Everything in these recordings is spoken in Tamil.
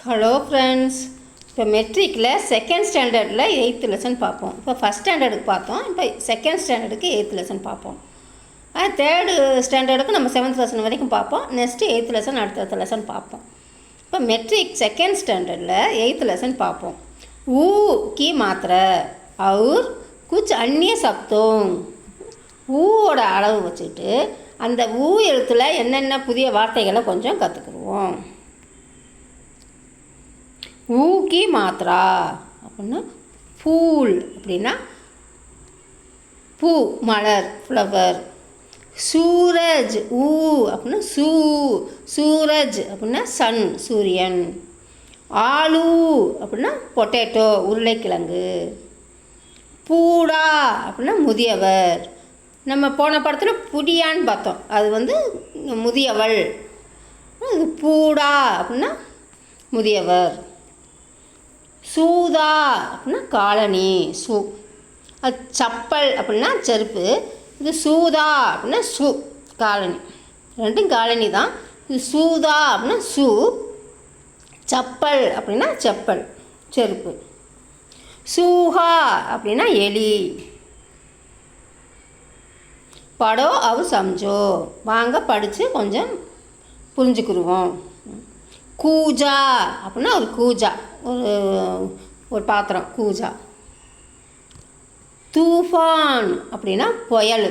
ஹலோ ஃப்ரெண்ட்ஸ், இப்போ மெட்ரிக்கில் செகண்ட் ஸ்டாண்டர்டில் 8th லெசன் பார்ப்போம். இப்போ ஃபஸ்ட் ஸ்டாண்டர்டுக்கு பார்த்தோம், இப்போ செகண்ட் ஸ்டாண்டர்டுக்கு 8th லெசன் பார்ப்போம். தேர்டு ஸ்டாண்டர்டுக்கு நம்ம 7th லெசன் வரைக்கும் பார்ப்போம். நெக்ஸ்ட்டு 8th லெசன் அடுத்த லெசன் பார்ப்போம். இப்போ மெட்ரிக் செகண்ட் ஸ்டாண்டர்டில் 8th லெசன் பார்ப்போம். ஊ கி மாத்திரை और कुछ अन्य शब्दों ஊவோட அளவு வச்சுக்கிட்டு அந்த ஊ எழுத்தில் என்னென்ன புதிய வார்த்தைகளை கொஞ்சம் கற்றுக்குருவோம். ஊக்கி மாத்திரா அப்படின்னா பூல் அப்படின்னா பூ, மலர், ஃப்ளவர். சூரஜ் ஊ அப்படின்னா சூரஜ் அப்படின்னா சன், சூரியன். ஆலு அப்படின்னா பொட்டேட்டோ, உருளைக்கிழங்கு. பூடா அப்படின்னா முதியவர். நம்ம போன படத்தில் புடியான்னு பார்த்தோம், அது முதியவள். பூடா அப்படின்னா முதியவர். சூதா அப்படின்னா காலனி, அது சப்பல் அப்படின்னா செருப்பு. இது சூதா அப்படின்னா காலனி, ரெண்டும் காலனி தான். இது சூதா அப்படின்னா சப்பல் அப்படின்னா செப்பல், செருப்பு. சூஹா அப்படின்னா எலி. படோ அவர் சம்ஜோ, வாங்க படித்து கொஞ்சம் புரிஞ்சுக்கிடுவோம். கூஜா அப்படின்னா ஒரு கூஜா, ஒரு பாத்திரம், கூஜா. தூஃபான் அப்படின்னா புயல்.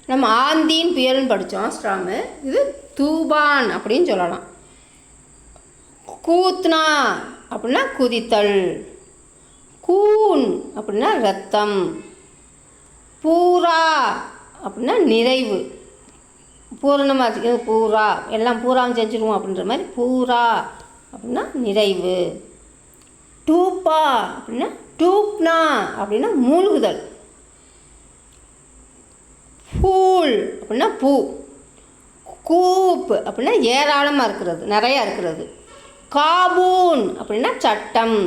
நம்ம ஆந்தின் புயல்னு படித்தோம் ஸ்ட்ராங்கு, இது தூபான் அப்படின்னு சொல்லலாம். கூத்னா அப்படின்னா குதித்தல். கூன் அப்படின்னா ரத்தம். பூரா அப்படின்னா நிறைவு, பூரணமாக பூரா, எல்லாம் பூராவும் செஞ்சுருவோம் அப்படின்ற மாதிரி பூரா அப்படின்னா நிறைவு. டூப்பா அப்படின்னா டூப்னா அப்படின்னா மூழ்குதல். பூல் அப்படின்னா பூ. கூப் அப்படின்னா ஏராளமாக இருக்கிறது, நிறையா இருக்கிறது. காபூன் அப்படின்னா சட்டம்.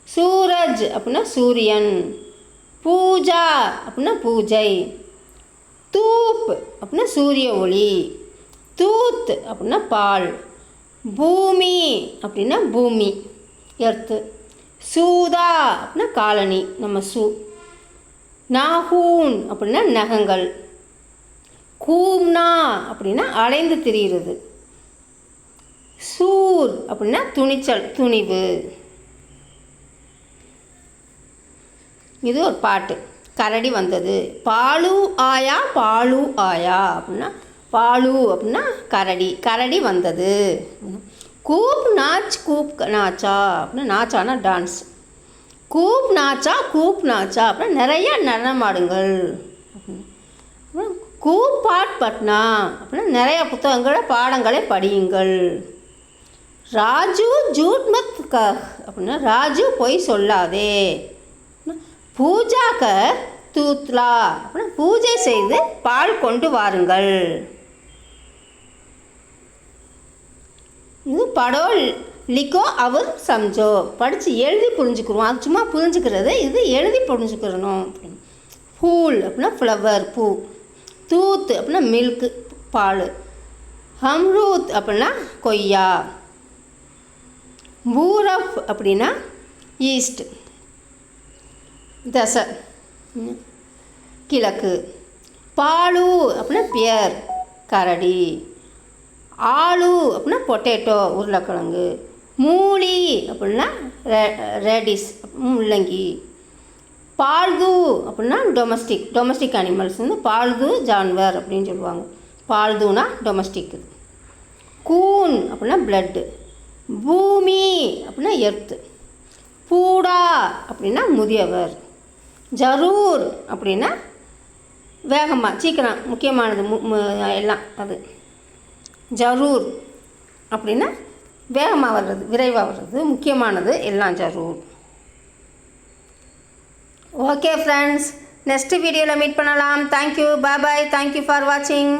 சூரஜ் அப்படின்னா சூரியன். பூஜா அப்படின்னா பூஜை. தூப் அப்படின்னா சூரிய ஒளி. தூத் அப்படின்னா பால். பூமி அப்படின்னா பூமி, எர்த்து. சூதா அப்படின்னா காலனி, நம்ம நாகூன் அப்படின்னா நகங்கள். கூம்னா அப்படின்னா அலைந்து திரிகிறது. சூர் அப்படின்னா துணிச்சல், துணிவு. இது ஒரு பாட்டு. கரடி வந்தது. பாலு ஆயா அப்படின்னா பாலு அப்படின்னா கரடி, கரடி வந்தது. கூப் நாச்சா அப்படின்னா நாச்சானா டான்ஸ். கூப் நாச்சா அப்படின்னா நிறைய நடனமாடுங்கள். கூப் பட்னா அப்படின்னா நிறைய புத்தகங்களை, பாடங்களை படியுங்கள். ராஜு ஜூட் மத் கஹ் அப்படின்னா ராஜு பொய் சொல்லாதே. பூஜா தூத்லா அப்படின்னா பூஜை செய்து பால் கொண்டு வாருங்கள். இது படோ லிக்கோ அவர் சம்ஜோ, படித்து எழுதி புரிஞ்சுக்கிறோம். அது சும்மா புரிஞ்சுக்கிறது, இது எழுதி புரிஞ்சுக்கிறணும். ஃபூல் அப்படின்னா ஃப்ளவர், பூ. தூத் அப்படின்னா மில்க்கு, பால். அம்ரூத் அப்படின்னா கொய்யா. பூரஃப் அப்படின்னா ஈஸ்ட், தசை, கிழக்கு. பாலு அப்படின்னா பியர், கரடி. ஆலு அப்படின்னா பொட்டேட்டோ, உருளைக்கிழங்கு. மூலி அப்படின்னா ரேடிஸ், முள்ளங்கி. பால்து அப்படின்னா டொமஸ்டிக் அனிமல்ஸ், பால்து ஜான்வர் அப்படின்னு சொல்லுவாங்க. பால்துனா டொமஸ்டிக். கூன் அப்படின்னா பிளட்டு. பூமி அப்படின்னா எர்த்து. பூடா அப்படின்னா முதியவர். ஜரூர் அப்படின்னா வேகமாக, சீக்கிரம், முக்கியமானது, எல்லாம். அது ஜரூர் அப்படின்னா வேகமாக வர்றது, விரைவாக வர்றது, முக்கியமானது எல்லாம் ஜரூர். ஓகே ஃப்ரெண்ட்ஸ், நெக்ஸ்ட் வீடியோவில் மீட் பண்ணலாம். Thank you, bye bye. Thank you for வாட்சிங்.